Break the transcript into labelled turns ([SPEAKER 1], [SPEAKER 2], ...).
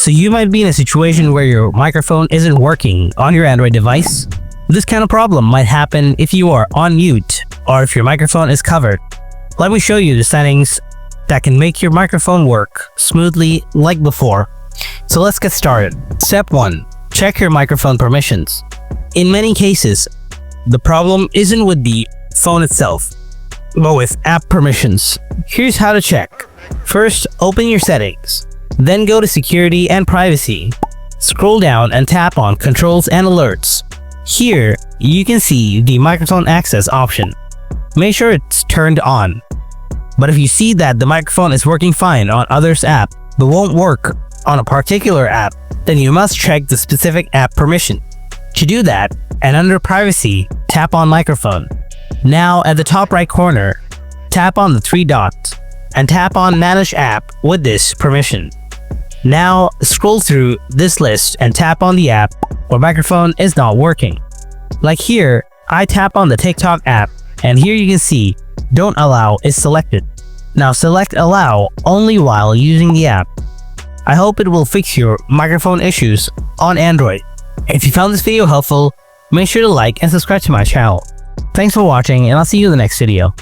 [SPEAKER 1] So you might be in a situation where your microphone isn't working on your Android device. This kind of problem might happen if you are on mute or if your microphone is covered. Let me show you the settings that can make your microphone work smoothly like before. So let's get started. Step 1. Check your microphone permissions. In many cases, the problem isn't with the phone itself, but with app permissions. Here's how to check. First, open your settings. Then go to Security and Privacy. Scroll down and tap on Controls and Alerts. Here, you can see the microphone access option. Make sure it's turned on. But if you see that the microphone is working fine on others' app but won't work on a particular app, then you must check the specific app permission. To do that, and under Privacy, tap on Microphone. Now at the top right corner, tap on the 3 dots and tap on Manage App with this permission. Now scroll through this list and tap on the app where microphone is not working. Like here, I tap on the TikTok app and here you can see Don't Allow is selected. Now select Allow only while using the app. I hope it will fix your microphone issues on Android. If you found this video helpful, make sure to like and subscribe to my channel. Thanks for watching and I'll see you in the next video.